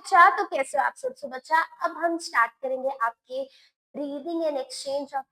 बच्चा, तो कैसे हो आप सब? सो बच्चा, अब हम स्टार्ट करेंगे आपके रीडिंग एंड एक्सचेंज ऑफ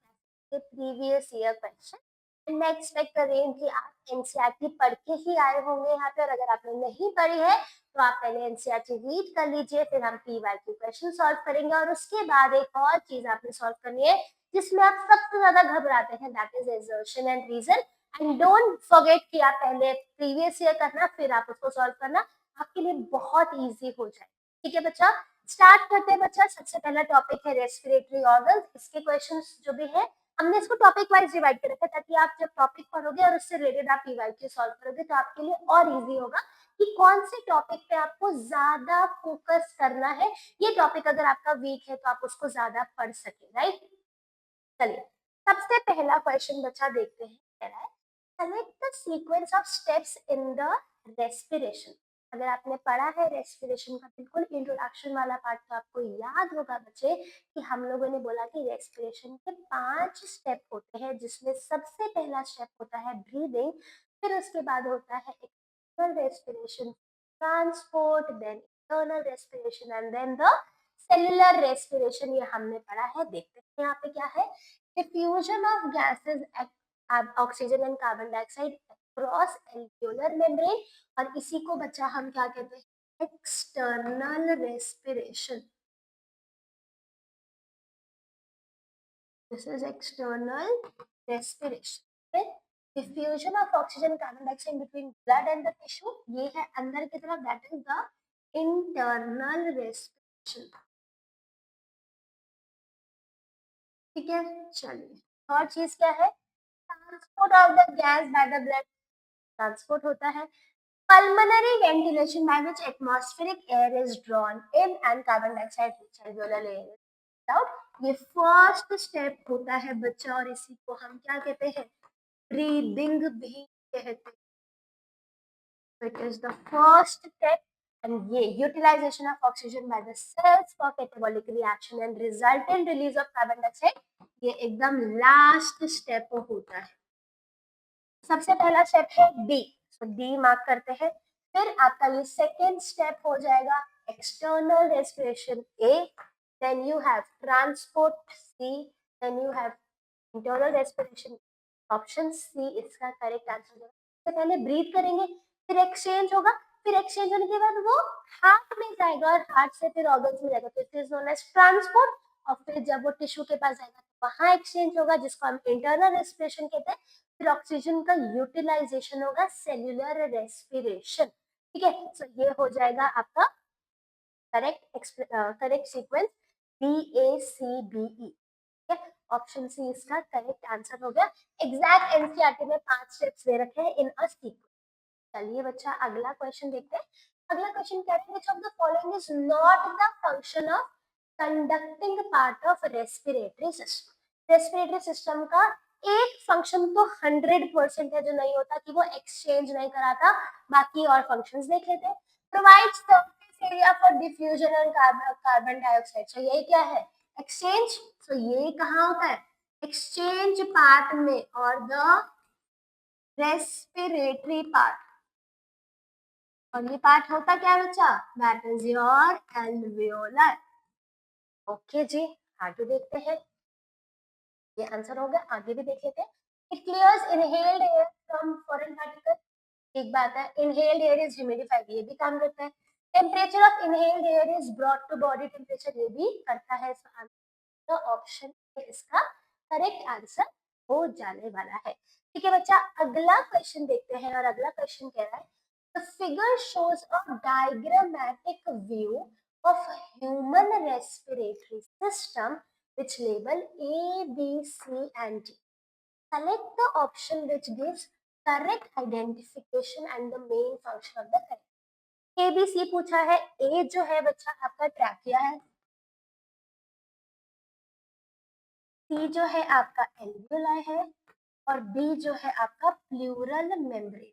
के प्रीवियस ईयर क्वेश्चन। मैं एक्सपेक्ट कर रही हूँ कि आप एनसीईआरटी पढ़ के ही आए होंगे यहाँ पे, और अगर आपने नहीं पढ़ी है तो आप पहले एनसीईआरटी रीड कर लीजिए, फिर हम पीवाईक्यू क्वेश्चन सॉल्व करेंगे। और उसके बाद एक और चीज आपने सॉल्व करनी है जिसमें आप सबसे ज्यादा घबराते हैं, that is assertion and reason. And don't forget कि आप पहले प्रीवियस ईयर करना, फिर आप उसको सॉल्व करना, आपके लिए बहुत इजी हो जाए। ठीक है बच्चा, स्टार्ट करते हैं बच्चा। सबसे पहला टॉपिक है रेस्पिरेटरी ऑर्गन। इसके क्वेश्चंस जो भी है हमने इसको टॉपिक वाइज डिवाइड कर रखा है, ताकि आप जब टॉपिक पढ़ोगे और उससे रिलेटेड आप पीवाईक्यू सॉल्व करोगे तो आपके लिए और इजी होगा कि कौन से टॉपिक पे आपको ज्यादा फोकस करना है। ये टॉपिक अगर आपका वीक है तो आप उसको ज्यादा पढ़ सके, राइट। चलिए, सबसे पहला क्वेश्चन बच्चा देखते हैं, कह रहा है select the sequence of steps in the respiration. अगर आपने पढ़ा है रेस्पिरेशन का बिल्कुल इंट्रोडक्शन वाला पार्ट तो आपको याद होगा बच्चे कि हम लोगों ने बोला कि रेस्पिरेशन के 5 स्टेप होते हैं, जिसमें सबसे पहला स्टेप होता है ब्रीदिंग, फिर उसके बाद होता है external respiration, transport, then internal respiration and then the cellular respiration. ये हमने पढ़ा है। देखते हैं यहाँ पे क्या है। Diffusion of gases, oxygen and carbon dioxide across alveolar membrane, और इसी को बच्चा हम क्या कहते हैं, external respiration. This is external respiration. Diffusion of oxygen carbon dioxide between blood and the tissue, ये है अंदर की तरफ, that is the internal respiration. ठीक है, चलिए और चीज क्या है, transport of the gas by the blood. Transport होता है pulmonary ventilation by which atmospheric air is drawn in and carbon dioxide which alveolar layer is out। ये फर्स्ट स्टेप होता है बच्चा, और इसी को हम क्या कहते हैं, ब्रीदिंग भी कहते हैं। It is the first step, and ये utilization of oxygen by the cells for catabolic reaction and resultant release of carbon dioxide, ये एकदम लास्ट स्टेप होता है। सबसे पहला स्टेप है डी, तो डी मार्क करते हैं। फिर आपका ये सेकेंड स्टेप हो जाएगा external respiration A, then you have transport C, then you have internal respiration, option C इसका करेक्ट आंसर होगा। तो पहले ब्रीथ करेंगे, फिर एक्सचेंज होगा, फिर एक्सचेंज होने के बाद वो हार्ट में जाएगा और हार्ट से फिर ऑर्गन्स में जाएगा, तो it is known as transport. और फिर जब वो टिश्यू के पास जाएगा तो वहां एक्सचेंज होगा, जिसको हम इंटरनल रेस्पिरेशन कहते हैं। फिर ऑक्सीजन का यूटिलाइजेशन होगा, सेल्यूलर रेस्पिरेशन। ठीक है, तो ये हो जाएगा आपका correct sequence, BACBE। Option C इसका करेक्ट आंसर हो गया। एग्जैक्ट एनसीईआरटी में 5 स्टेप्स दे रखे हैं इन अ सीक्वेंस। चलिए बच्चा, अगला क्वेश्चन देखते हैं। अगला क्वेश्चन कहते हैं which of the following is not the function of conducting part of respiratory system. Respiratory system का एक फंक्शन तो 100% है जो नहीं होता, कि वो एक्सचेंज नहीं कराता। बाकी और फंक्शंस देख लेते हैं। Provides surface area for diffusion and carbon dioxide, तो ये क्या है, एक्सचेंज। तो ये कहाँ होता है, एक्सचेंज पार्ट में, और द रेस्पिरेटरी पार्ट, और ये पार्ट होता क्या है बच्चा, that is your alveolar. Okay जी, आगे देखते हैं। ये आंसर हो गया, आगे भी देख लेते हैं। It clears inhaled air from foreign particle. एक बात है, इनहेल्ड एयर इज ह्यूमिडिफाइड, ये भी काम करता है। Temperature of inhaled air is brought to body temperature, ये भी करता है। तो ऑप्शन इसका करेक्ट आंसर हो जाने वाला है। ठीक है बच्चा, अगला क्वेश्चन देखते हैं, और अगला क्वेश्चन कह रहा है the figure shows a diagrammatic view of human respiratory system which label A, B, C and D. Select the option which gives correct identification and the main function of the correct। A, B, C पूछा है। A जो है बच्चा आपका trachea है, C जो है आपका एल्वियोलाई है, और B जो है आपका प्लूरल मेम्ब्रेन।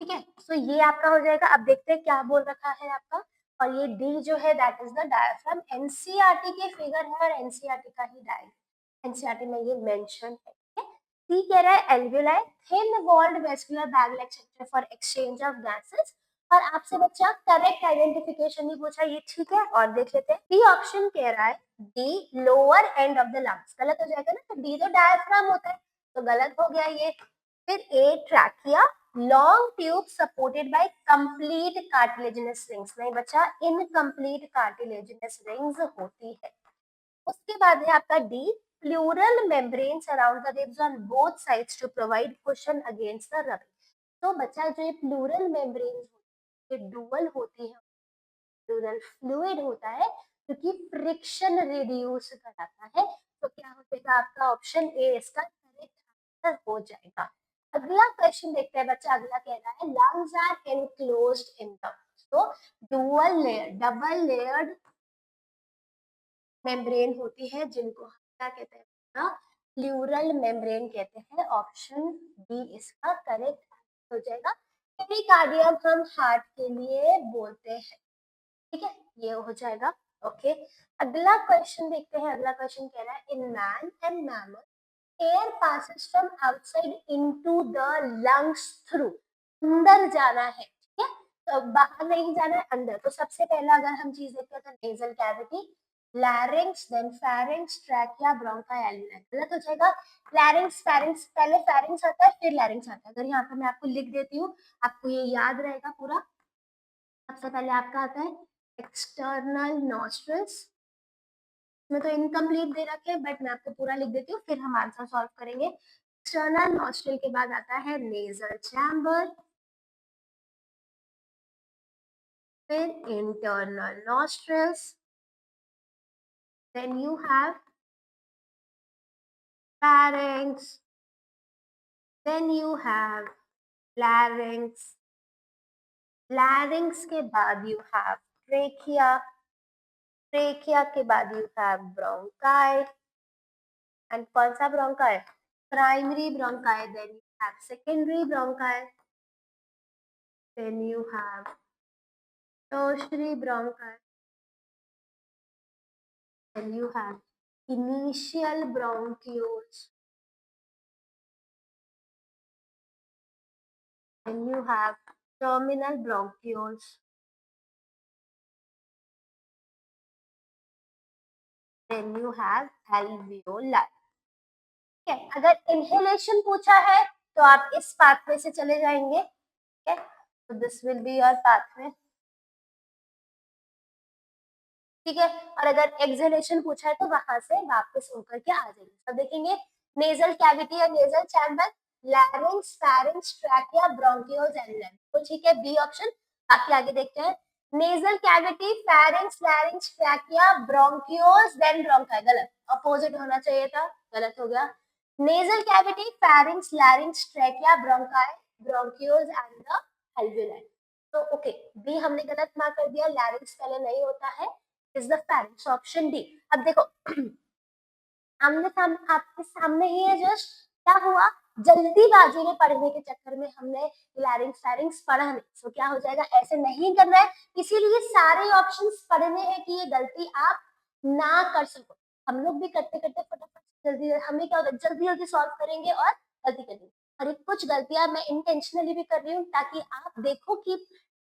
ठीक है, तो ये आपका हो जाएगा। अब देखते हैं क्या बोल रखा है आपका। और ये डी जो है that is the diaphragm. NCERT के फिगर है और एनसीईआरटी का ही डायग्राम, एनसीईआरटी में ये मेंशन है। ठीक है, सी कह रहा है alveoli thin walled vascular bag like structure for exchange of gases और आपसे बच्चा करेक्ट आइडेंटिफिकेशन नहीं पूछा, ये ठीक है। और देख लेते हैं, डी ऑप्शन कह रहा है D lower end of the lungs, गलत हो जाएगा ना, तो डी तो डायफ्राम होता है, तो गलत हो गया ये। फिर a trachea, long tube supported by complete cartilaginous rings, नहीं बच्चा, इनकम्प्लीट कार्टिलेजिनस रिंग्स होती है। उसके बाद है आपका D pleural membranes around the ribs on both sides to provide cushion against the rubbing. तो बच्चा जो ये प्लूरल मेम्ब्रेन्स ये डुअल होती है, प्लूरल फ्लूइड होता है क्योंकि फ्रिक्शन रिड्यूस कराता है। तो क्या हो जाएगा आपका ऑप्शन ए इसका करेक्ट आंसर हो जाएगा। अगला क्वेश्चन देखते हैं बच्चा, अगला कह रहा है lungs are enclosed in the, तो dual layer, double layered membrane होती है जिनको हम क्या कहते हैं, प्लूरल मेम्ब्रेन कहते हैं। ऑप्शन बी इसका करेक्ट आंसर हो जाएगा। पेरिकार्डियम हम हार्ट के लिए बोलते हैं, ठीक है, ये हो जाएगा। ओके, अगला क्वेश्चन देखते हैं। अगला क्वेश्चन कह रहा है in man and mammal air passes from outside into the lungs through, अंदर जाना है, ठीक है, तो बाहर नहीं जाना है, अंदर। तो सबसे पहला अगर हम चीज देखते हैं तो nasal cavity, larynx, then pharynx, trachea, bronchi, alveoli, गलत हो जाएगा। लैरिंक्स, फेरिंक्स, पहले फेरिंक्स आता है फिर लैरिंक्स आता है। अगर यहाँ पर मैं आपको लिख देती हूँ, आपको ये याद रहेगा पूरा। सबसे पहले आपका आता है एक्सटर्नल नॉस्ट्रल्स, में तो इनकम्प्लीट दे रखे हैं बट मैं आपको पूरा लिख देती हूँ, फिर हम आंसर सॉल्व करेंगे। एक्सटर्नल नॉस्ट्रल के बाद आता है नेजल चैम्बर, फिर internal nostrils, then you have pharynx, then you have larynx, larynx के बाद you have trachea, trachea के बाद you have bronchi, and कौन सा bronchi? Primary bronchi, then you have secondary bronchi, then you have tertiary bronchi, then you have initial bronchioles, then you have terminal bronchioles, then you have alveoli. ठीक है, अगर inhalation पूछा है तो आप इस पाथवे से चले जाएंगे, ठीक है, तो this will be your pathway, ठीक है। और अगर एक्सहेलेशन पूछा है तो वहां से वापस होकर के आ जाएंगे। सब देखेंगे, नेजल कैविटी या nasal chamber, larynx, pharynx, trachea, bronchioles, alveoli, तो ठीक है बी ऑप्शन। बाकी आगे देखते हैं, nasal cavity, pharynx, larynx, trachea, bronchioles, then bronchi, गलत, अपोजिट होना चाहिए था, गलत हो गया। Nasal cavity, pharynx, larynx, trachea, bronchi, bronchioles and the alveoli. तो ओके, बी हमने गलत मार्क कर दिया, लैरिंक्स पहले नहीं होता है, is the pharynx, option D. अब देखो आमने सामने आपके सामने ही है, जस्ट क्या हुआ, जल्दीबाजी में पढ़ने के चक्कर में हमने लैरिंक्स फेरिंक्स पढ़ा नहीं, सो क्या हो जाएगा, ऐसे नहीं करना है। इसीलिए सारे ऑप्शंस पढ़ने हैं कि ये गलती आप ना कर सको। हम लोग भी करते करते फटाफट जल्दी, हमें क्या होता है जल्दी जल्दी सॉल्व करेंगे और गलती करेंगे। और ये कुछ गलतियां मैं इंटेंशनली भी कर रही हूँ ताकि आप देखो कि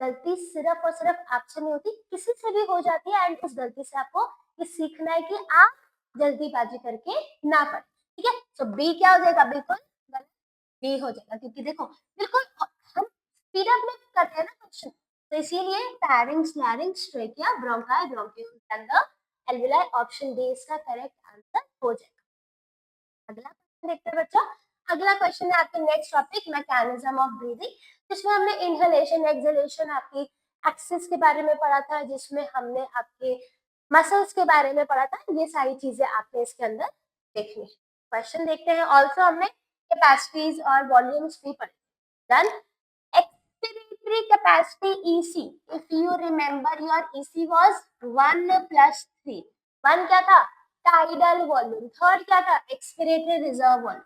गलती सिर्फ और सिर्फ आपसे नहीं होती, किसी से भी हो जाती है, एंड उस गलती से आपको ये सीखना है कि आप जल्दीबाजी करके ना पढ़े, ठीक है। तो बी क्या हो जाएगा, बिल्कुल गलत, बी हो जाएगा, क्योंकि देखो बिल्कुल हम स्पीड अप में करते हैं ना क्वेश्चन, तो इसीलिए pharynx, larynx, trachea, bronchi, bronchioles and the alveoli, option D इसका करेक्ट आंसर हो जाएगा। अगला क्वेश्चन देखते हैं बच्चा। अगला क्वेश्चन है आपके next topic mechanism of breathing, जिसमें हमने इनहेलेशन, एक्सहेलेशन, आपकी एक्सिस के बारे में पढ़ा था, जिसमें हमने आपके मसल्स के बारे में पढ़ा था। ये सारी चीजें आपने इसके अंदर देखनी है। क्वेश्चन देखते हैं। ऑल्सो हमने कैपेसिटीज और वॉल्यूम्स भी पढ़े। Done. Expiratory capacity EC, if you remember your EC was 1 + 3। 1 क्या था, टाइडल वॉल्यूम, थर्ड क्या था, expiratory reserve volume,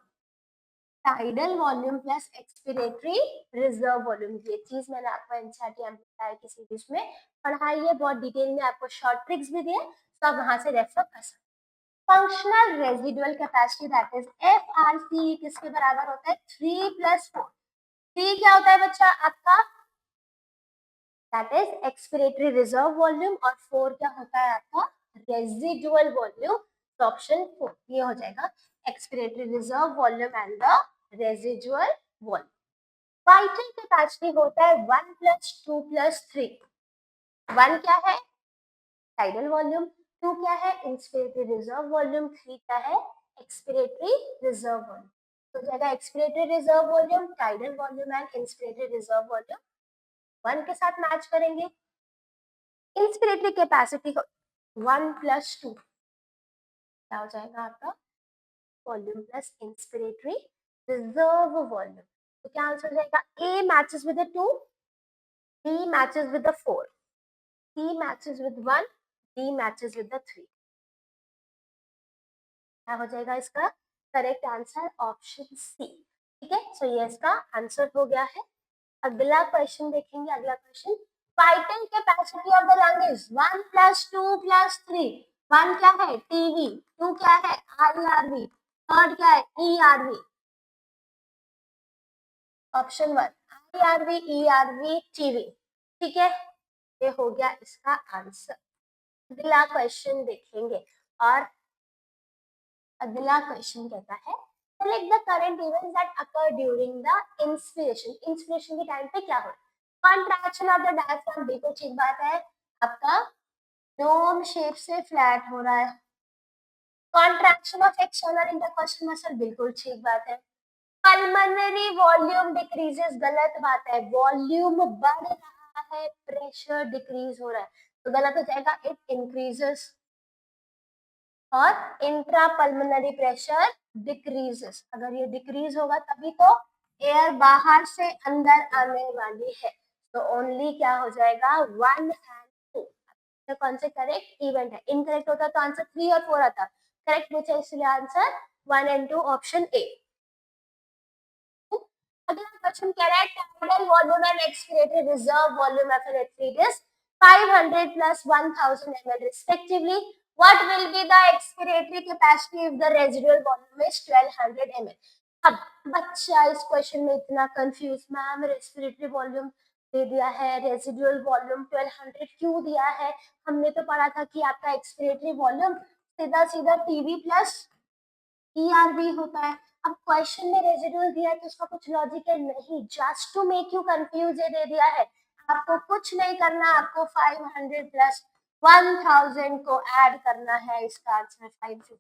tidal volume plus expiratory reserve volume. ये चीज मैंने आपको एनसीईआरटी एम्प्लीफायर की सीरीज में पढ़ाई है, बहुत डिटेल में आपको शॉर्ट ट्रिक्स भी दिए, तो आप वहां से रेफर कर सकते। Functional residual capacity that is FRC किसके बराबर होता है, 3 + 4। 3 क्या होता है बच्चा आपका that is expiratory reserve volume, और 4 क्या होता है आपका रेजिडुअल वॉल्यूम। तो ऑप्शन 4 ये हो जाएगा expiratory reserve volume and the residual volume. Vital capacity होता है 1 + 2 + 3। 1 क्या है टाइडल वॉल्यूम, 2 क्या है इंस्पिरेटरी रिजर्व वॉल्यूम, 3 क्या है एक्सपिरेटरी रिजर्व वॉल्यूम। तो जाएगा expiratory reserve volume, tidal volume and inspiratory reserve volume 1 के साथ मैच करेंगे। इंस्पिरेटरी कैपेसिटी 1 + 2 क्या हो जाएगा आपका volume plus inspiratory reserve volume. तो क्या आंसर हो जाएगा A matches with the 2, B matches with the 4, C matches with 1, D matches with the 3। क्या हो जाएगा इसका करेक्ट आंसर ऑप्शन सी। ठीक है, सो ये इसका आंसर हो गया है। अगला क्वेश्चन देखेंगे। अगला question, vital capacity of the lung is 1 + 2 + 3। 1 क्या है टीवी, 2 क्या है आईआरवी, थर्ड क्या है ERV. Option 1 IRV, ERV, TV. ठीक है, ये हो गया इसका आंसर। अगला क्वेश्चन देखेंगे, और अगला क्वेश्चन कहता है select the current events that occur during the inspiration. Inspiration के टाइम पे क्या हो रहा है, कॉन्ट्रैक्शन ऑफ द डायफ्राम, बिल्कुल ठीक बात है, आपका डोम शेप से फ्लैट हो रहा है। Contraction of external intercostal muscle, बिल्कुल ठीक बात है। पल्मोनरी वॉल्यूम डिक्रीजेस, गलत बात है, वॉल्यूम बढ़ रहा है, प्रेशर डिक्रीज हो रहा है, तो गलत हो जाएगा, इट इंक्रीजेस। और इंट्रा पल्मोनरी प्रेशर डिक्रीजेस, अगर ये डिक्रीज होगा तभी तो एयर बाहर से अंदर आने वाली है। तो ओनली क्या हो जाएगा 1 एंड 2। कौन से करेक्ट इवेंट है, इनकरेक्ट होता तो आंसर 3 और 4 आता, करेक्ट पूछा इसलिए आंसर 1 एंड 2 ऑप्शन ए। अगला क्वेश्चन कह रहा है tidal volume and expiratory reserve volume of an athlete is 500 + 1000 ml respectively. What will be the expiratory capacity if the residual volume is 1200 ml? अब बच्चा इस क्वेश्चन में इतना कंफ्यूज, मैम रेस्पिरेटरी वॉल्यूम दे दिया है, रेजिडुअल वॉल्यूम 1200 क्यों दिया है, हमने तो पढ़ा था कि आपका एक्सपिरेटरी वॉल्यूम सीधा सीधा टीवी प्लस ईआरवी होता है। अब क्वेश्चन में रेजिडुअल दिया है तो उसका कुछ लॉजिक है नहीं, just to make you confuse ये दे दिया है। आपको कुछ नहीं करना, आपको 500 + 1000 को ऐड करना है, इसका answer 500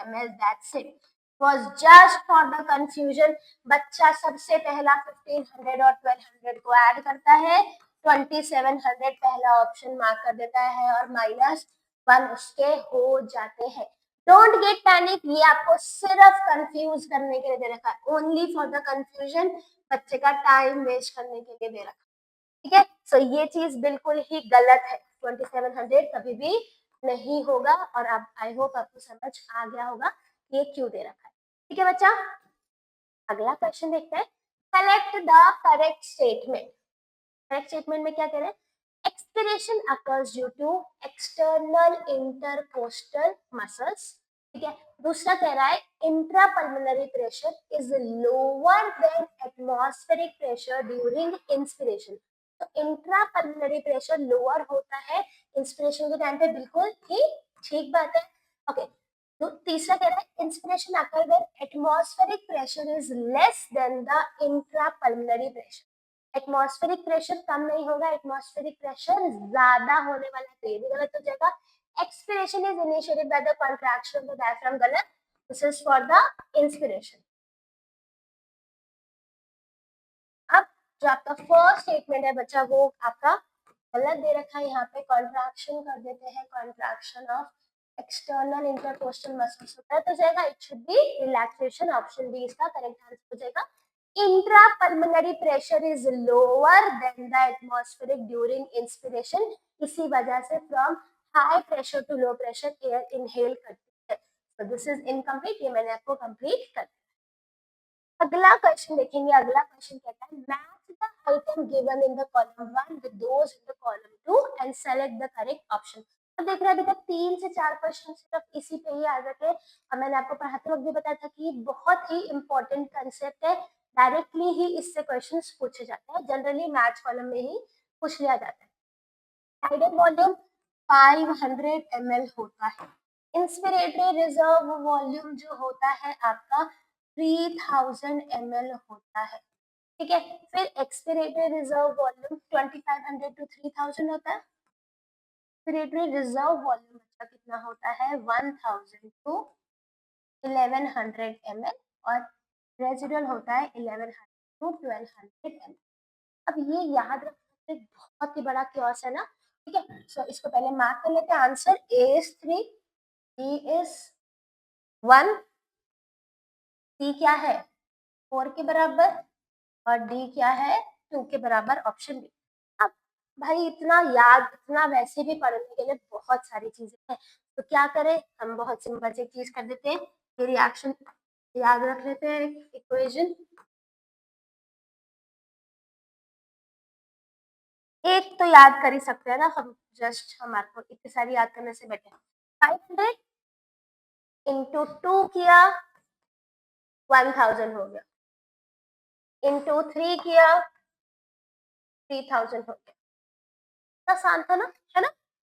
ml, that's it. was just for the confusion। बच्चा सबसे पहला 1500 और 1200 को ऐड करता है, 2700 पहला ऑप्शन मार्क कर देता है और -1 उसके हो जाते हैं। डोंट गेट पैनिक, ये आपको सिर्फ कंफ्यूज करने के लिए दे रखा है, ओनली फॉर द कंफ्यूजन, बच्चे का टाइम वेस्ट करने के लिए दे रखा है। ठीक है, सो ये चीज बिल्कुल ही गलत है, 2700 कभी भी नहीं होगा। और अब आई होप आपको समझ आ गया होगा ये क्यों दे रखा है। ठीक है बच्चा, अगला क्वेश्चन देखते हैं, select the correct statement. Correct statement में क्या कह रहे हैं, expiration occurs due to external intercostal muscles. ठीक है, दूसरा कह रहा है intrapulmonary pressure is lower than atmospheric pressure during inspiration. तो इंट्रापल्मोनरी प्रेशर लोअर होता है इंस्पिरेशन के टाइम पे, बिल्कुल ही ठीक बात है। ओके, तो तीसरा कह रहा है inspiration occur when atmospheric pressure is less than the intrapulmonary pressure. Atmospheric pressure कम नहीं होगा, एटमॉस्फेरिक प्रेशर ज्यादा होने वाला है, तो ये भी गलत हो जाएगा। Expiration is initiated by the contraction of the diaphragm, गलत, this is for the inspiration. अब जो आपका फर्स्ट स्टेटमेंट है बच्चा वो आपका गलत दे रखा है, यहाँ पे कॉन्ट्रैक्शन कर देते हैं, contraction of external intercostal muscles होता है, तो जाएगा it should be relaxation, option B इसका करेक्ट आंसर हो जाएगा। Intrapulmonary pressure is lower than the atmospheric during inspiration, इसी वजह से from high pressure to low pressure air inhale करती है। तो दिस इज इनकम्प्लीट, ये मैंने आपको कंप्लीट कर। अगला क्वेश्चन देखेंगे। अगला क्वेश्चन कहता है match the item given in the column 1 with those in the column 2 and select the correct option. अब देख रहे हैं अभी तक 3 से 4 क्वेश्चन सिर्फ इसी पे ही आ जाते हैं, और मैंने आपको पढ़ाते वक्त भी बताया था कि बहुत ही इंपॉर्टेंट कंसेप्ट है, डायरेक्टली ही इससे क्वेश्चंस पूछे जाते हैं जनरली मैथ्स कॉलम में ही पूछ लिया जाता है। टाइडल वॉल्यूम 500 ml होता है। इंस्पिरेटरी रिजर्व वॉल्यूम जो होता है आपका 3000 ml होता है। ठीक है, फिर एक्सपिरेटरी रिजर्व वॉल्यूम 2500 to 3000 होता है। एक्सपिरेटरी रिजर्व वॉल्यूम अच्छा कितना होता है 1000 to 1100 ml और रेजिडुअल होता है 1100 to 1200 ml। अब ये याद रखना एक बहुत ही बड़ा क्योस है ना। ठीक है, सो इसको पहले मार्क कर लेते हैं। Answer A is 3, B is 1, C क्या है 4 के बराबर और डी क्या है 2 के बराबर, ऑप्शन बी। अब भाई इतना याद, इतना वैसे भी पढ़ने के लिए बहुत सारी चीजें हैं, तो क्या करें, हम बहुत सिंपल से चीज कर देते हैं, ये रिएक्शन याद रख लेते हैं। इक्वेशन एक तो याद कर ही सकते हैं ना हम, जस्ट हमारे को इतनी सारी याद करने से बेटर 500 इंटू 2 किया 1000 हो गया, इंटू 3 किया 3000 हो गया। आसान था ना, है ना।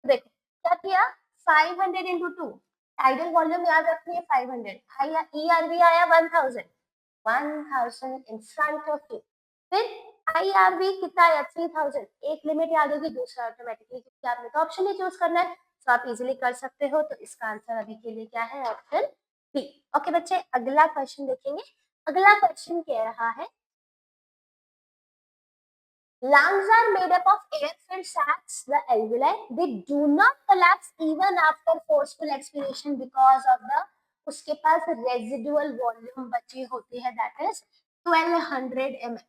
देखो क्या किया 500 इंटू 2, टाइडल वॉल्यूम याद रखनी है 500, ईआरवी आया 1000, 1000 इन फ्रंट ऑफ यू। फिर आईआरवी कितना आया 3000, एक लिमिट याद होगी, दूसरा ऑटोमेटिकली, क्योंकि आपने तो ऑप्शन ही चूज करना है, तो आप इजीली कर सकते हो। तो इसका आंसर अभी के लिए क्या है, ऑप्शन बी। ओके बच्चे, अगला क्वेश्चन देखेंगे। अगला क्वेश्चन कह रहा है lungs are made up of air-filled sacs, the alveoli. They do not collapse even after forceful expiration because of the उसके पास रेजिडुअल वॉल्यूम बची होती है, दैट इज 1200 ml।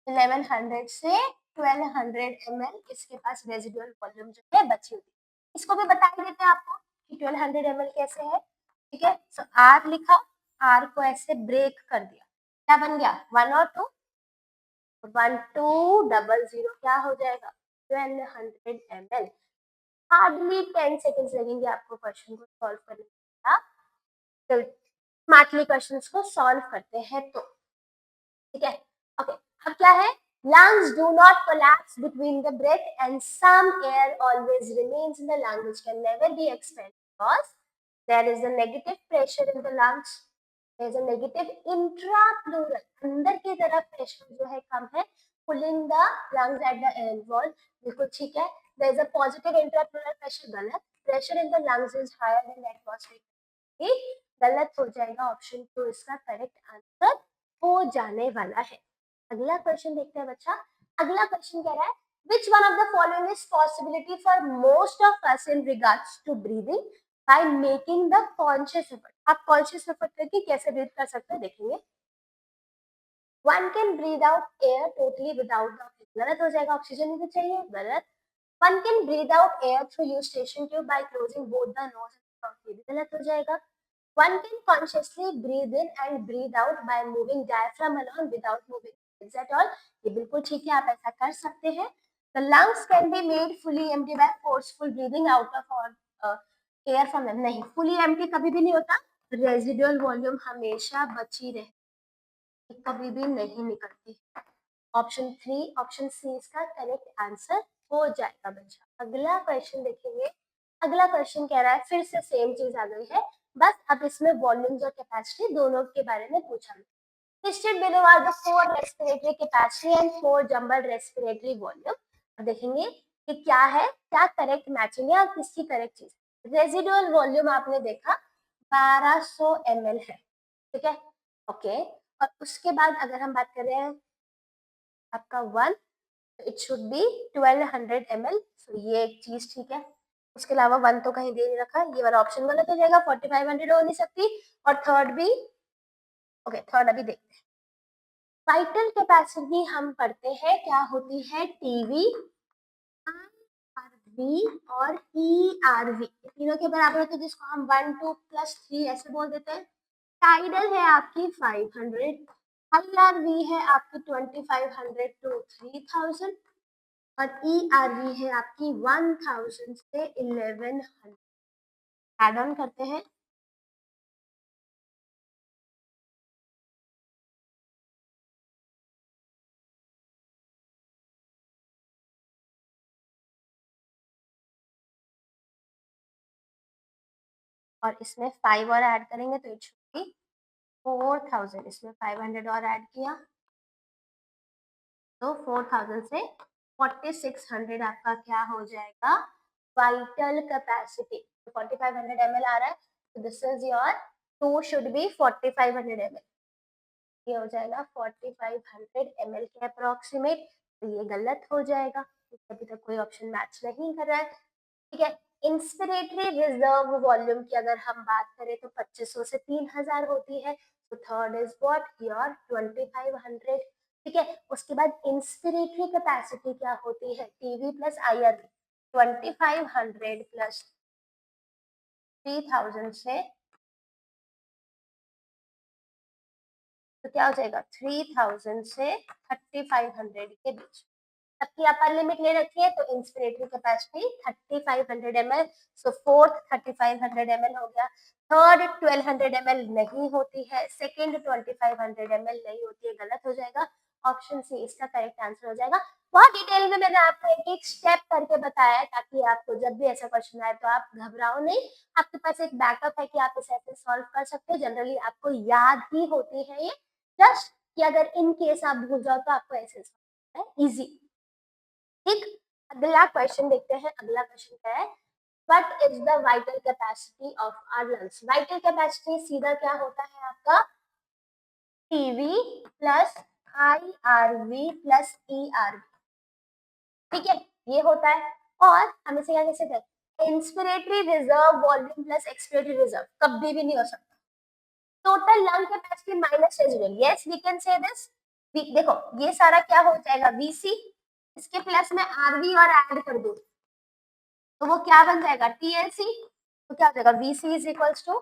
1100 से 1200 ml इसके पास रेजिडुअल वॉल्यूम जो है बची होती है। इसको भी बता देते हैं आपको कि 1200 ml कैसे है। ठीक है, सो आर लिखा, आर को ऐसे ब्रेक कर दिया, क्या बन गया 1 और 2, 1200 क्या हो जाएगा 1200 ml। हार्डली 10 सेकेंड्स लगेंगे आपको क्वेश्चन को सॉल्व करने का। तो स्मार्टली क्वेश्चन को सॉल्व करते हैं तो ठीक है। ओके, अब क्या है, lungs do not collapse between the breath and some air always remains in the lung which can never be expelled because there is a negative pressure in the lungs, there is a negative intrapleural, अंदर की तरफ pressure जो है कम है, pulling the lungs at the air wall, बिल्कुल ठीक है। there is a positive intrapleural pressure, गलत, pressure in the lungs is higher than the atmospheric, गलत हो जाएगा, ऑप्शन 2 इसका करेक्ट आंसर हो जाने वाला है। अगला क्वेश्चन देखते हैं बच्चा। अगला क्वेश्चन कह रहा है which one of the following is possibility for most of us in regards to breathing by making the conscious effort। आप conscious effort करके कैसे ब्रीथ कर सकते हैं देखेंगे। one can breathe out air totally without the oxygen, गलत हो जाएगा, ऑक्सीजन ही तो चाहिए, गलत। one can breathe out air through eustachian tube by closing both the nose and mouth, ये भी गलत हो जाएगा। one can consciously breathe in and breathe out by moving diaphragm alone without moving legs at all, ये बिल्कुल ठीक है, आप ऐसा कर सकते हैं। the lungs can be made fully empty by forceful breathing out of air from them, नहीं, fully empty कभी भी नहीं होता, रेजिडुअल वॉल्यूम हमेशा बची रहती, कभी भी नहीं निकलती। ऑप्शन 3, ऑप्शन सी इसका करेक्ट आंसर हो जाएगा बच्चा। अगला क्वेश्चन देखेंगे। अगला क्वेश्चन कह रहा है, फिर से सेम चीज आ गई है, बस अब इसमें वॉल्यूम्स और कैपेसिटी दोनों के बारे में पूछा है। Listed below are the 4 respiratory capacity and 4 jumbled respiratory volume। अब देखेंगे कि क्या है, क्या करेक्ट मैचिंग है और किसकी करेक्ट चीज। रेजिडुअल वॉल्यूम आपने देखा 1200 ml है, ठीक है, ओके। और उसके बाद अगर हम बात कर रहे हैं आपका 1, इट शुड बी 1200 ml, सो ये एक चीज ठीक है। उसके अलावा 1 तो कहीं दे नहीं रखा, ये वाला ऑप्शन गलत हो जाएगा, 4500 हो नहीं सकती। और थर्ड भी ओके, थर्ड अभी देखते हैं। वाइटल कैपेसिटी हम पढ़ते हैं क्या होती है, टीवी, आरवी और ईआरवी तीनों के बराबर होते हैं, जिसको हम 1 2 + 3 ऐसे बोल देते हैं। टाइडल है आपकी 500, आईआरवी है आपकी 2500 to 3000 और ईआरवी है आपकी 1000 से 1100। एड ऑन करते हैं। और इसमें 5 और ऐड करेंगे तो इट शुड बी 4000, इसमें 500 और ऐड किया तो 4000 से 4600 आपका क्या हो जाएगा, वाइटल कैपेसिटी। 4500 ml आ रहा है, तो this is your 2 should be 4500 ml, ये हो जाएगा 4500 ml के अप्रोक्सीमेट। तो ये गलत हो जाएगा क्योंकि अभी तक कोई ऑप्शन मैच नहीं कर रहा है। ठीक है, इंस्पिरेटरी रिजर्व वॉल्यूम की अगर हम बात करें तो 2500 से 3000 होती है, तो थर्ड इज व्हाट योर 2500। ठीक है, उसके बाद इंस्पिरेटरी कैपेसिटी क्या होती है, टीवी प्लस आईआरवी, 2500 प्लस 3000 से तो क्या हो जाएगा 3000 से 3500 के बीच। सबकी अपर लिमिट ले रखी है तो इंस्पिरेटरी कैपेसिटी 3500 ml, सो फोर्थ 3500 ml हो गया, थर्ड 1200 ml नहीं होती है, सेकंड 2500 ml नहीं होती है, गलत हो जाएगा। ऑप्शन सी इसका करेक्ट आंसर हो जाएगा। बहुत डिटेल में मैंने आपको एक एक स्टेप करके बताया है ताकि आपको जब भी ऐसा क्वेश्चन आए तो आप घबराओ नहीं, आपके पास एक बैकअप है कि आप इसे ऐसे सॉल्व कर सकते हो। जनरली आपको याद ही होती है ये, जस्ट कि अगर इन केस आप भूल जाओ तो आपको ऐसे है इजी। ठीक, अगला क्वेश्चन देखते हैं। अगला क्वेश्चन क्या है, what is the vital capacity of our lungs. Vital capacity सीधा क्या होता है आपका, TV plus IRV plus ERV. ठीक है, ये होता है। और हम इसे क्या कह सकते हैं, inspiratory reserve volume plus expiratory reserve, कभी भी नहीं हो सकता। Total lung capacity minus residual, yes we can say this. देखो ये सारा क्या हो जाएगा वीसी, इसके प्लस में आरवी और ऐड कर दो तो वो क्या बन जाएगा टीएलसी। तो क्या हो जाएगा VC is equals to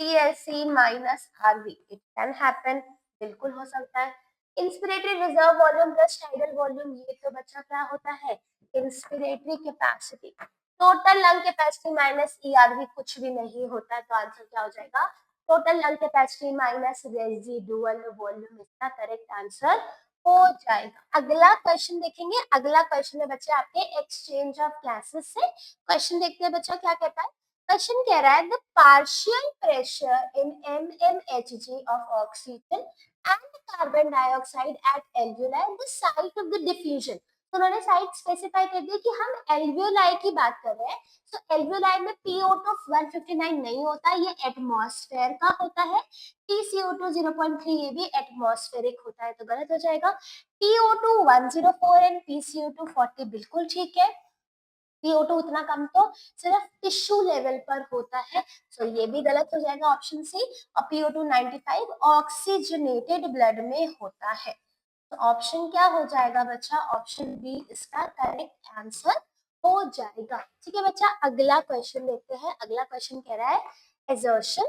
TLC minus RV, it can happen, बिल्कुल हो सकता है। Inspiratory reserve volume plus tidal volume, ये तो बच्चा क्या होता है, inspiratory capacity. Total lung capacity minus ERV कुछ भी नहीं होता है, तो आंसर क्या हो जाएगा, total lung capacity minus residual volume, इसका करेक्ट आंसर हो जाएगा। अगला क्वेश्चन देखेंगे। अगला क्वेश्चन है बच्चे आपके एक्सचेंज ऑफ गैसेस से। क्वेश्चन देखते हैं बच्चा क्या कहता है। क्वेश्चन कह रहा है the partial pressure in MmHg of oxygen and carbon dioxide eight alveoli the site of the diffusion. तो उन्होंने साइट स्पेसिफाई कर दी कि हम एल्वियोलाई की बात कर रहे हैं। तो एल्वियोलाई में PO2 159 नहीं होता, ये एटमॉस्फेयर का होता है। PCO2 0.3 ये भी एटमॉस्फेरिक होता है, तो गलत हो जाएगा। PO2 104 एंड PCO2 40 बिल्कुल ठीक है। PO2 उतना कम तो सिर्फ टिश्यू लेवल पर होता है, सो ये भी गलत हो जाएगा ऑप्शन सी। और PO2 95 ऑक्सीजनेटेड ब्लड में होता है, तो ऑप्शन क्या हो जाएगा बच्चा, ऑप्शन बी इसका करेक्ट आंसर हो जाएगा। ठीक है बच्चा, अगला क्वेश्चन देखते हैं। अगला क्वेश्चन कह रहा है exertion.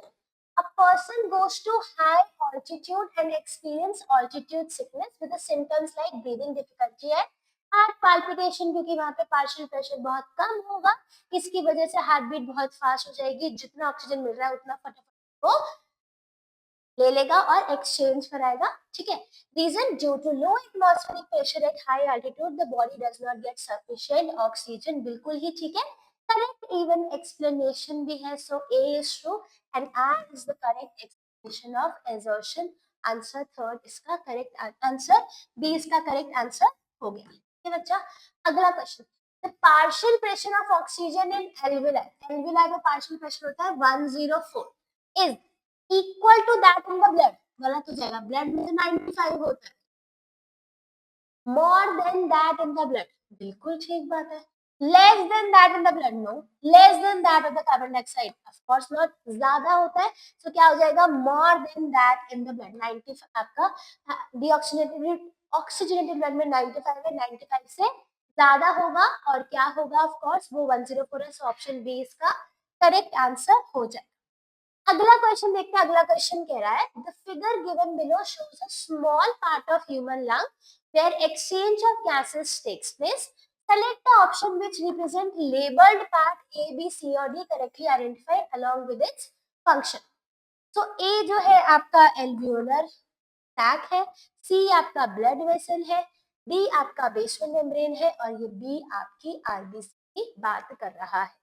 A person goes to high altitude and experience altitude sickness with the symptoms like breathing difficulty and heart palpitation, क्योंकि वहां पे पार्शियल प्रेशर बहुत कम होगा, इसकी वजह से हार्ट बीट बहुत फास्ट हो जाएगी, जितना ऑक्सीजन मिल रहा है उतना फटाफट वो ले लेगा और एक्सचेंज कराएगा। ठीक है, reason due to low atmospheric pressure at high altitude the body does not get sufficient oxygen, बिल्कुल ही ठीक है। करेक्ट इवन एक्सप्लेनेशन भी है, so A is true and R is the correct explanation of exertion. Answer third इसका correct answer, B इसका correct answer हो गया। ठीक है बच्चा, अगला question, the partial pressure of oxygen in alveoli, alveoli में पार्शियल प्रेशर होता है 104 is equal to that in the blood, गलत हो जाएगा, ब्लड में 95 होता है। More than that in the blood, बिल्कुल ठीक बात है। Less than that in the blood, no, less than that of the carbon dioxide, of course not, ज्यादा होता है, तो क्या हो जाएगा more than that in the blood. 95 आपका डीऑक्सीजनेटेड ऑक्सीजनेटेड ब्लड में 95 है, 95 से ज्यादा होगा और क्या होगा, ऑफ कोर्स वो 104 है, सो ऑप्शन बी इसका करेक्ट आंसर हो जाएगा। अगला क्वेश्चन देखते हैं। अगला क्वेश्चन कह रहा है the figure given below shows a small part of human lung where exchange of gases takes place, select the option which represent labeled part A, B, C और D correctly identified along with its function। तो A जो है आपका alveolar sac है, C आपका blood vessel है, D आपका basement membrane है और ये B आपकी आरबीसी की बात कर रहा है।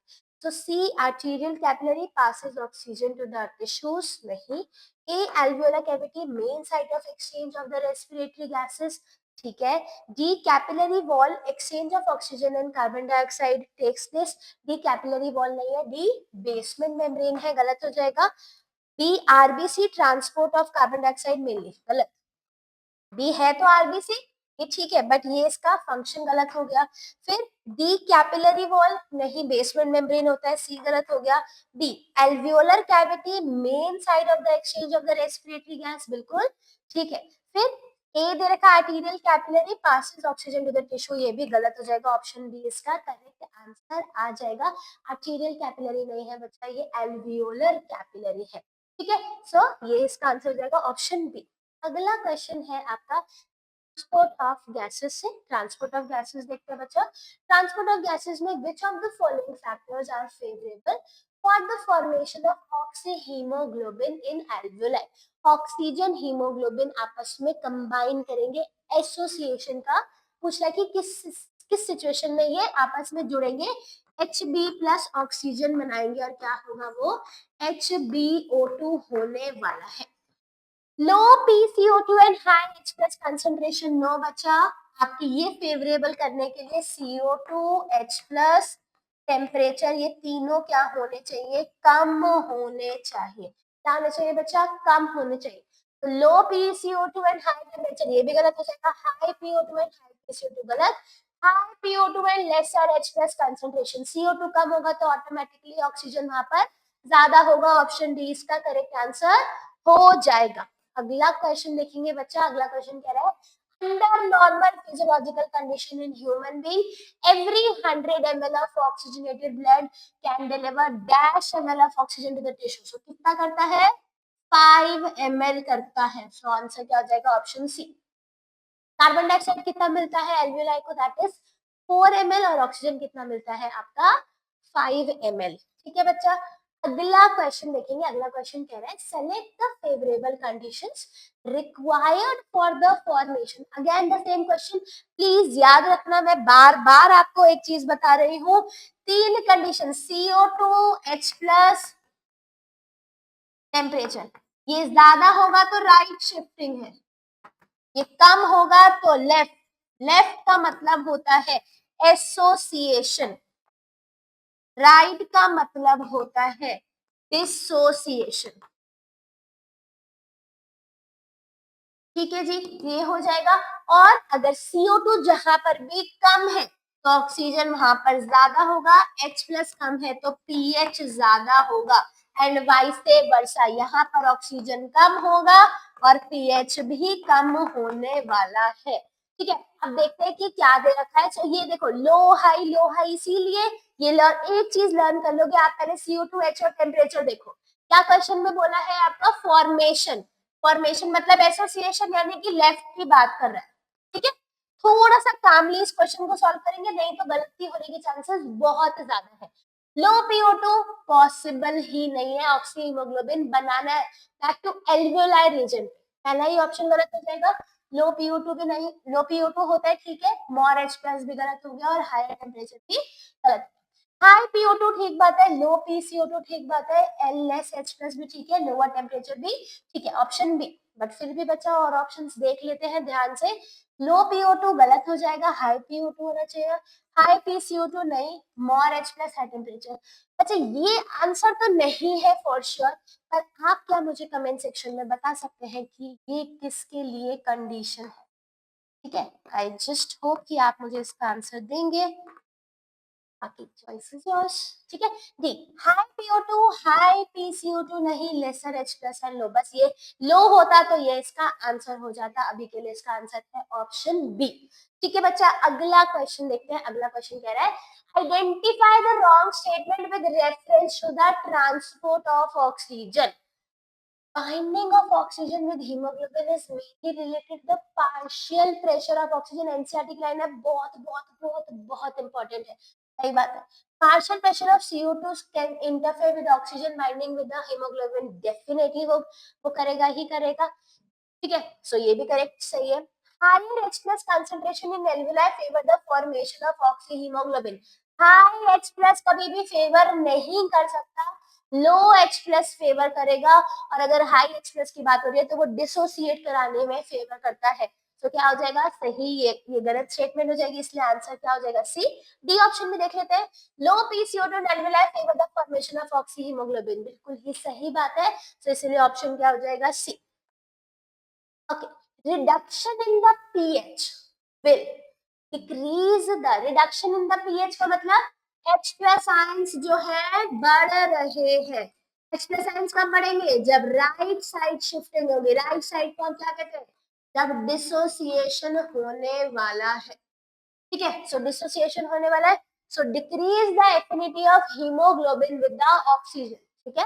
So C, arterial capillary passes oxygen to the tissues. नहीं. A, alveolar cavity, main site of exchange of the respiratory gases. ठीक है. D, capillary wall, exchange of oxygen and carbon dioxide takes place. D, capillary wall नहीं है. D, basement membrane है, गलत हो जाएगा. B, RBC, transport of carbon dioxide mainly, गलत. B है तो RBC, ये ठीक है, बट ये इसका फंक्शन गलत हो गया. फिर डी, कैपिलरी वॉल नहीं, बेसमेंट मेम्ब्रेन होता है, सी गलत हो गया. D, alveolar cavity, main site of the exchange of the respiratory gas, बिल्कुल ठीक है. फिर ए दे रखा arterial capillary passes oxygen to the tissue, ये भी गलत हो जाएगा. ऑप्शन बी इसका करेक्ट आंसर आ जाएगा. आर्टीरियल कैपिलरी नहीं है बच्चा, ये एल्वियोलर कैपिलरी है. ठीक है, सो ये इसका आंसर हो जाएगा ऑप्शन बी. अगला क्वेश्चन है आपका ट्रांसपोर्ट ऑफ गैसेस से. ट्रांसपोर्ट ऑफ गैसेस देखते हैं बच्चा. ट्रांसपोर्ट ऑफ गैसेस में which of the following factors are favourable for the formation of oxy haemoglobin in alveoli. Oxygen haemoglobin आपस में कंबाइन करेंगे, एसोसिएशन का पूछ रहा है कि किस सिचुएशन में ये आपस में जुड़ेंगे. Hb प्लस ऑक्सीजन बनाएंगे और क्या होगा, वो HbO2 होने वाला है. Low PCO2 and high H plus concentration. No बच्चा, आपके ये फेवरेबल करने के लिए CO2 H प्लस टेम्परेचर, ये तीनों क्या होने चाहिए, कम होने चाहिए. क्या होने चाहिए बच्चा, कम होने चाहिए. तो लो PCO2 एंड हाई टेम्परेचर, ये भी गलत हो जाएगा. High PO2 and high PCO2 गलत. High PO2 and lesser H plus concentration, CO2 कम होगा तो ऑटोमेटिकली ऑक्सीजन वहां पर ज्यादा होगा. ऑप्शन डी इसका करेक्ट आंसर हो जाएगा. अगला क्वेश्चन देखेंगे बच्चा. अगला क्वेश्चन कह रहा है under normal physiological condition in human being every 100 ml of oxygenated blood can deliver dash ml of oxygen to the tissue. So कितना करता है, 5 ml करता है. सो आंसर क्या हो जाएगा, ऑप्शन सी. कार्बन डाइऑक्साइड कितना मिलता है एल्वियोलाई को, दैट इज 4 ml, और ऑक्सीजन कितना मिलता है आपका 5 ml. ठीक है बच्चा. अगला क्वेश्चन देखेंगे. अगला क्वेश्चन कह रहा है select the favourable conditions required for the formation. Again the same question. Please याद रखना, मैं बार बार आपको एक चीज बता रही हूँ. 3 condition, CO2 H plus temperature. ये ज्यादा होगा तो राइट शिफ्टिंग है, ये कम होगा तो लेफ्ट. लेफ्ट का मतलब होता है एसोसिएशन, राइट का मतलब होता है डिसोसिएशन. ठीक है जी, ये हो जाएगा. और अगर CO2 जहां पर भी कम है तो ऑक्सीजन वहां पर ज्यादा होगा, H प्लस कम है तो pH ज्यादा होगा, एंड वाइस वर्सा. यहाँ पर ऑक्सीजन कम होगा और pH भी कम होने वाला है. ठीक है, अब देखते हैं कि क्या दे रखा है. तो ये देखो लो हाई, इसीलिए ये एक चीज लर्न कर लोगे आप पहले. CO2 H और टेम्परेचर देखो. क्या क्वेश्चन में बोला है आपका, फॉर्मेशन. फॉर्मेशन मतलब एसोसिएशन, यानी कि लेफ्ट की बात कर रहा है. ठीक है, थोड़ा सा कामली इस क्वेश्चन को सॉल्व करेंगे, नहीं तो गलती होने के चांसेस बहुत ज्यादा है. लो PO2 पॉसिबल ही नहीं है ऑक्सी हीमोग्लोबिन बनाना है बैक टू एल्वियोलाई रीजन. पहला ही ऑप्शन गलत हो जाएगा. लो PO2 भी नहीं, लो PO2 होता है ठीक है, मोर H प्लस भी गलत हो गया और हायर टेम्परेचर भी गलत. हाई PO2 ठीक बात है, लो PCO2 ठीक बात है, L लेस H प्लस भी ठीक है, लोअर टेम्परेचर भी ठीक है, ऑप्शन बी. बट फिर भी बच्चा और ऑप्शंस देख लेते हैं ध्यान से. लो PO2 गलत हो जाएगा, हाई PO2 होना चाहिए. हाई PCO2 नहीं, मोर H प्लस हाई टेम्परेचर. अच्छा, ये आंसर तो नहीं है फॉर श्योर, पर आप क्या मुझे कमेंट सेक्शन में बता सकते हैं कि ये किसके लिए कंडीशन है. ठीक है, आई जस्ट होप कि आप मुझे इसका आंसर देंगे. बाकी चॉइसेस योर्स. ठीक है, D high PO2, high PCO2 नहीं, लेसर H प्लस है, लो. बस ये लो होता तो ये इसका आंसर हो जाता. अभी के लिए इसका आंसर है ऑप्शन बी. ठीक है बच्चा, अगला क्वेश्चन देखते हैं. अगला क्वेश्चन कह रहा है identify the wrong statement with reference to the transport of oxygen. Binding of oxygen with hemoglobin is mainly related to the partial pressure of oxygen. NCERT की लाइन है, बहुत बहुत बहुत बहुत इंपॉर्टेंट है. सही बात है. Partial pressure of CO2 can interfere with oxygen binding with the hemoglobin. Definitely वो करेगा ही करेगा. ठीक है, सो ये भी करेक्ट सही है. Higher H plus concentration in alveoli favor the formation of oxyhemoglobin. High H plus कभी भी फेवर नहीं कर सकता, लो H प्लस फेवर करेगा। और अगर हाई H प्लस की बात हो रही है तो वो डिसोसिएट कराने में फेवर करता है। तो क्या हो जाएगा सही, ये गलत स्टेटमेंट हो जाएगी, इसलिए आंसर क्या हो जाएगा सी। डी ऑप्शन में देख लेते हैं, लो PCO2 नेल्युलाई favour the formation of oxy haemoglobin, बिल्कुल ही सही बात है। तो इसलिए ऑप्शन क्या हो जाएगा C. Okay, reduction in the pH will decrease the, reduction in the pH का मतलब H प्लस आयंस जो है बढ़ रहे हैं। H प्लस आयंस कब बढ़ेंगे, जब राइट साइड शिफ्टिंग होगी। राइट साइड को हम क्या कहते हैं, जब डिसोसिएशन होने वाला है। ठीक है, सो डिसोसिएशन होने वाला है, so decrease the affinity of haemoglobin with the oxygen. ठीक है,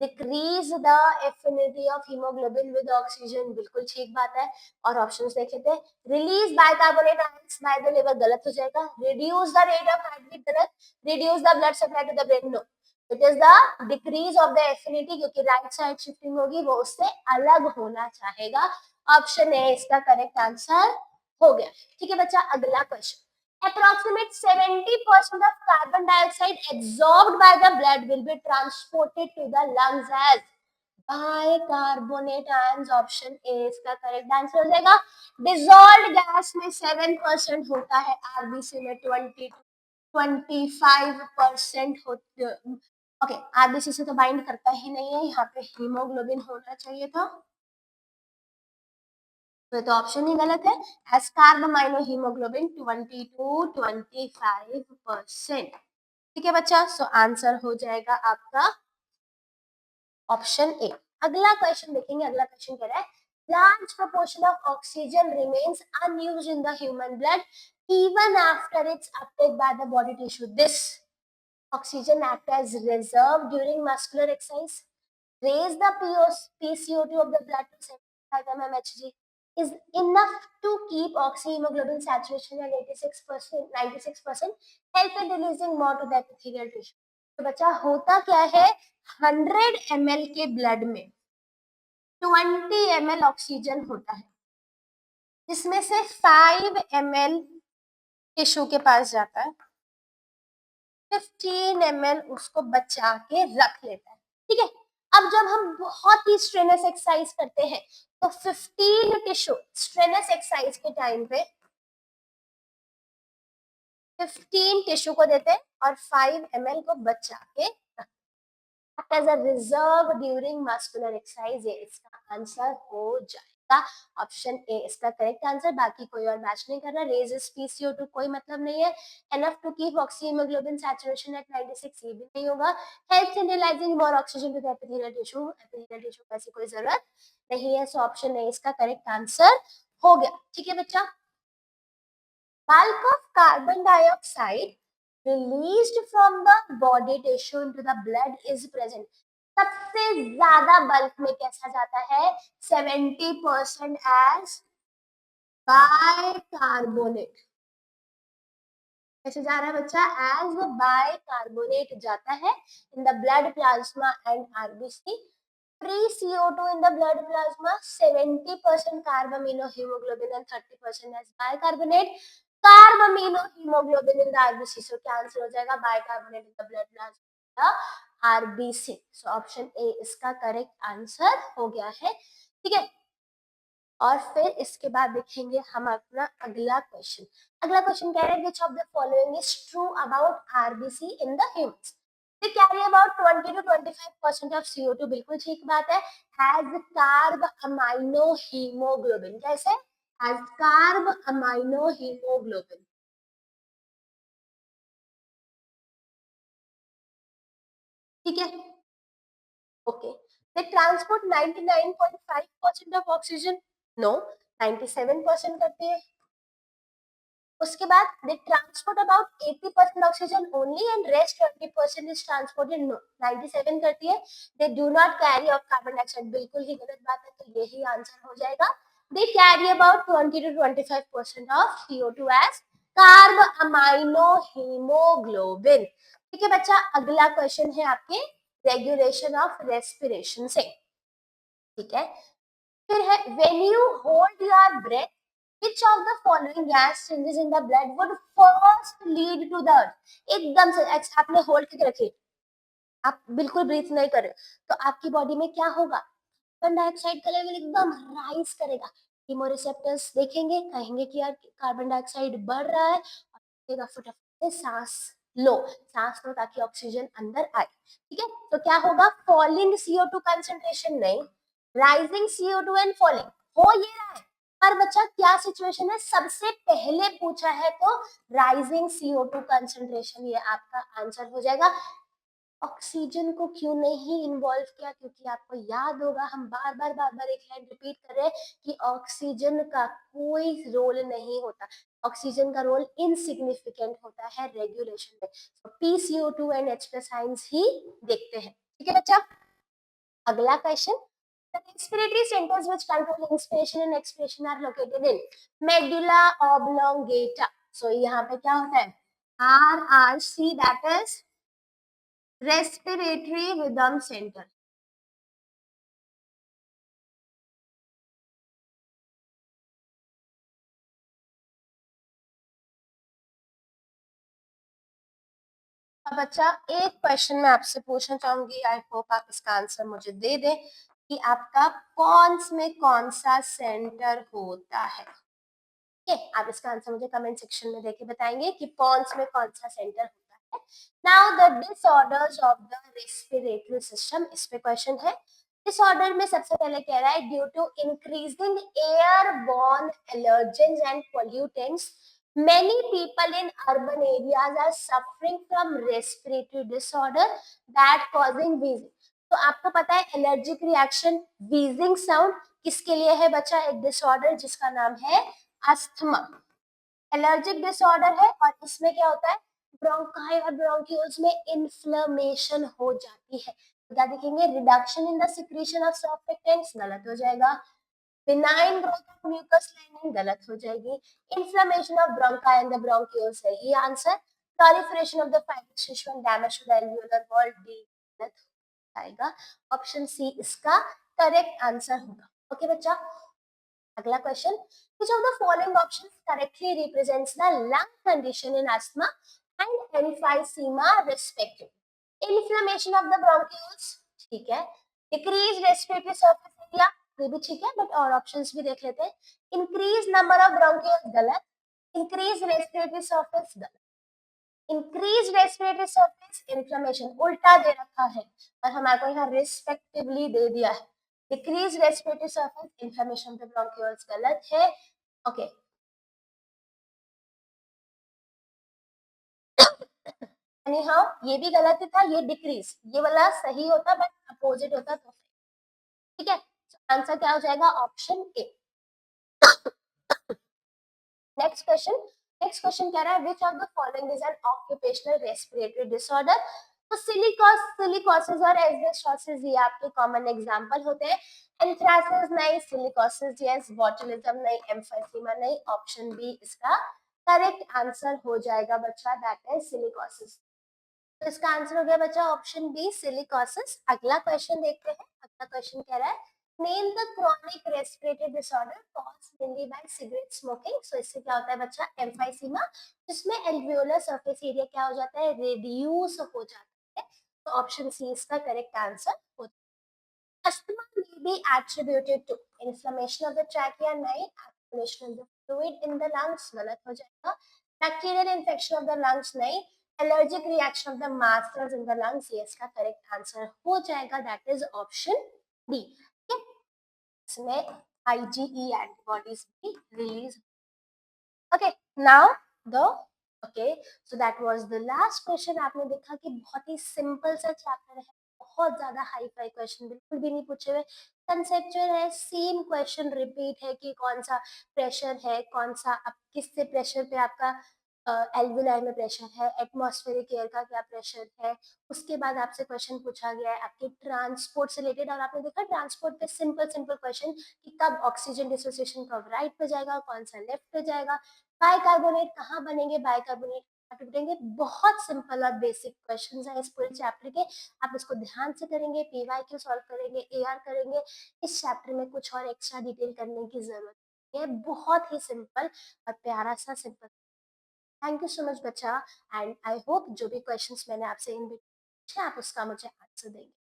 decrease the affinity of haemoglobin with oxygen, बिल्कुल ठीक बात है। और ऑप्शंस देख लेते हैं, release bicarbonate ions by the liver, गलत हो जाएगा। Reduce the rate of heart beat, गलत। Reduce the blood supply to the brain, no. It is the decrease of the affinity, क्योंकि राइट साइड शिफ्टिंग होगी, वो उससे अलग होना चाहेगा। ऑप्शन ए इसका करेक्ट आंसर हो गया। ठीक है बच्चा, अगला question, approximate 70% of carbon dioxide absorbed by the blood will be transported to the lungs as bicarbonate ions, option A इसका करेक्ट आंसर हो जाएगा। डिजोल्व गैस में 7% होता है, आरबीसी में 25% होते। ओके, आरबीसी से तो बाइंड करता ही नहीं है, यहाँ पे हीमोग्लोबिन होना चाहिए था, तो ऑप्शन ही गलत है। As carbamino haemoglobin 22-25%। ठीक है बच्चा, सो आंसर हो जाएगा आपका ऑप्शन ए। अगला क्वेश्चन देखेंगे, अगला क्वेश्चन कह रहा है, large proportion of oxygen remains unused in the human blood even after its uptake by the body tissue. This oxygen act as reserve during muscular exercise, raise the PCO2 of the blood to 75 mmHg is enough to keep oxyhemoglobin saturation at 86%, 96%, help in releasing more to the epithelial tissue। तो बच्चा होता क्या है, 100 ml के blood में 20 ml oxygen होता है, जिसमें से 5 ml टिश्यू के पास जाता है, 15 ml उसको बचा के रख लेता है। ठीक है, अब जब हम बहुत ही स्ट्रेनस एक्सरसाइज करते हैं तो 15 टिश्यू स्ट्रेनस एक्सरसाइज के टाइम पे 15 टिश्यू को देते हैं और 5 ml को बचा के रखते as a reserve during muscular exercise. ये इसका आंसर हो जाएगा ऑप्शन ए इसका करेक्ट आंसर। बाकी कोई और मैच नहीं कर रहा, रेजेस PCO2 कोई मतलब नहीं है, enough to keep oxyhaemoglobin saturation at 96 ये भी नहीं होगा, helps in releasing more oxygen to the epithelial tissue, epithelial tissue का ऐसी कोई जरूरत नहीं है, सो ऑप्शन ए इसका करेक्ट आंसर हो गया। ठीक है बच्चा, bulk of carbon dioxide released from the body tissue into the blood is present। सबसे ज्यादा बल्क में कैसा जाता है, 70% एज बाइकार्बोनेट। कैसे जा रहा है बच्चा, एज बाइकार्बोनेट जाता है इन the blood plasma and RBC. free CO2 in the blood plasma 70% carbamino hemoglobin and 30% as bicarbonate carbamino hemoglobin in the RBC। so क्या आंसर हो जाएगा, bicarbonate in the blood plasma RBC। so option A इसका correct answer हो गया है। ठीक है, और फिर इसके बाद देखेंगे हम अपना अगला क्वेश्चन। अगला क्वेश्चन कह रहे हैं which of the following is true about RBC in the humans। they carry about 20 to 25% of CO2, बिल्कुल ठीक बात है। has carb amino hemoglobin, कैसे, has carb amino hemoglobin। ठीक है, okay, they transport 99.5% of oxygen, no, 97% करती है। उसके बाद they transport about 80% oxygen only and rest 20% is transported, no, 97 करती है। they do not carry of carbon dioxide, बिल्कुल ही गलत बात है, तो यही आंसर हो जाएगा। they carry about 20 to 25% of CO2 as carb amino haemoglobin. ठीक है बच्चा, अगला क्वेश्चन है आपके रेगुलेशन ऑफ रेस्पिरेशन से। ठीक है, फिर है when you hold your breath which of the following gas changes in the blood would first lead to the earth. एकदम से आपने होल्ड करके रखिए, आप बिल्कुल ब्रीथ नहीं कर रहे, तो आपकी बॉडी में क्या होगा, कार्बन डाइऑक्साइड का लेवल एकदम राइज करेगा। कीमोरिसेप्टर्स देखेंगे, कहेंगे कि यार कार्बन डाइऑक्साइड बढ़ रहा है, और कहेगा फटाफट से सांस लो ताकि ऑक्सीजन अंदर आए। ठीक है, तो क्या होगा, फॉलिंग CO2 कंसंट्रेशन नहीं, राइजिंग CO2 एंड फॉलिंग हो ये रहा है। पर बच्चा क्या सिचुएशन है, सबसे पहले पूछा है तो राइजिंग CO2 कंसंट्रेशन, ये आपका आंसर हो जाएगा। ऑक्सीजन को क्यों नहीं इन्वॉल्व किया, क्योंकि आपको याद होगा हम बार बार एक लाइन रिपीट कर रहे हैं कि ऑक्सीजन का कोई रोल नहीं होता, ऑक्सीजन का रोल इनसिग्निफिकेंट होता है रेगुलेशन में। तो PCO2 एंड H+ आयंस ही देखते हैं। ठीक है बच्चा, अगला question, the respiratory centers which control inspiration and expiration are located in medulla oblongata। so यहाँ पे क्या होता है, RRC, that is respiratory rhythm centre. अब बच्चा एक क्वेश्चन मैं आपसे पूछना चाहूंगी, आई होप आप इसका आंसर मुझे दे दें कि आपका पॉन्स में कौन सा सेंटर होता है। ठीक है, आप इसका आंसर मुझे कमेंट सेक्शन में देके बताएंगे कि पॉन्स में कौन सा सेंटर होता है। Now the disorders of the respiratory system, इस पे क्वेश्चन है। डिसऑर्डर में सबसे पहले कह रहा है due to increasing airborne allergens and pollutants many people in urban areas are suffering from respiratory disorder that causing wheezing। तो आपको पता है एलर्जिक रिएक्शन, wheezing साउंड किसके लिए है बच्चा, एक डिसऑर्डर जिसका नाम है अस्थमा। एलर्जिक डिसऑर्डर है और इसमें क्या होता है, ब्रोंकाई और ब्रोंक्यूल्स में इन्फ्लेमेशन हो जाती है। तो क्या देखेंगे, reduction in the secretion of surfactants, गलत हो जाएगा। Benign growth of mucus lining, गलत हो जाएगी। Inflammation of bronchi and the bronchioles है ये आंसर। Proliferation of the fibrous tissue and damage to the alveolar wall, D गलत हो जाएगा। ऑप्शन सी इसका करेक्ट आंसर होगा। ओके बच्चा, अगला question, which of the following options correctly represents the lung condition in asthma and emphysema respectively? Inflammation of the bronchioles, ठीक है। Decreased respiratory surface area, ये भी ठीक है, बट और ऑप्शंस भी देख लेते हैं। Increased number of bronchioles, गलत। Increased respiratory surface, गलत। Increased respiratory surface inflammation, उल्टा दे रखा है और हमारे को यहाँ रिस्पेक्टिवली दे दिया है। Decreased respiratory surface inflammation of the bronchioles, गलत है। ओके, anyhow ये भी गलत था, ये डिक्रीज, ये वाला सही होता बट अपोजिट होता तो सही। ठीक है, आंसर क्या हो जाएगा, ऑप्शन ए। नेक्स्ट क्वेश्चन कह रहा है विच of the following is an occupational respiratory disorder. तो सिलिकोसिस और एस्बेस्टोसिस ये आपके कॉमन एग्जांपल होते हैं। एंथ्रासिस नहीं, सिलिकोसिस यस, बोtulism नहीं, एम्फाइसीमा नहीं। ऑप्शन बी इसका करेक्ट आंसर हो जाएगा बच्चा, दैट इज सिलिकोसिस। तो इसका आंसर हो गया बच्चा ऑप्शन बी, सिलिकोसिस। अगला क्वेश्चन देखते हैं। अगला क्वेश्चन कह रहा है name the chronic respiratory disorder caused mainly by cigarette smoking. So इससे क्या होता है बच्चा, एम्फाइसीमा, जिसमें एल्वियोलर सरफेस एरिया क्या हो जाता है, रेड्यूस हो जाता है। तो ऑप्शन सी इसका करेक्ट आंसर होता है। Asthma may be attributed to inflammation of the trachea, नहीं, accumulation of the fluid in the lungs, गलत हो जाएगा। Bacterial infection of the lungs, नहीं, allergic reaction of the mast cells in the lungs, ये इसका correct answer हो जाएगा, that is option D. इसमें IgE एंटीबॉडीज भी release. Okay, now the okay, so that was the last question. आपने देखा कि बहुत ही सिंपल सा चैप्टर है, बहुत ज्यादा हाई फाई क्वेश्चन बिल्कुल भी नहीं पूछे हुए, कंसेप्चुअल है, सेम क्वेश्चन रिपीट है कि कौन सा प्रेशर है, कौन सा आप किससे प्रेशर पे आपका एल्वियोलाई में प्रेशर है, एटमॉस्फेरिक एयर का क्या प्रेशर है। उसके बाद आपसे क्वेश्चन पूछा गया है आपके ट्रांसपोर्ट से रिलेटेड, और आपने देखा ट्रांसपोर्ट पे सिंपल सिंपल क्वेश्चन कि कब ऑक्सीजन डिसोसिएशन कब राइट पे जाएगा, कौन सा लेफ्ट पे जाएगा, बाइकार्बोनेट कहाँ बनेंगे, बाइकार्बोनेट टूटेंगे। बहुत सिंपल और बेसिक क्वेश्चंस हैं इस पूरे चैप्टर के। आप इसको ध्यान से करेंगे, PYQ सॉल्व करेंगे, AR करेंगे, इस चैप्टर में कुछ और एक्स्ट्रा डिटेल करने की जरूरत है। बहुत ही सिंपल और प्यारा सा simple thank you so much बच्चा, एंड आई होप जो भी क्वेश्चंस मैंने आपसे इन आप उसका मुझे आंसर देंगे।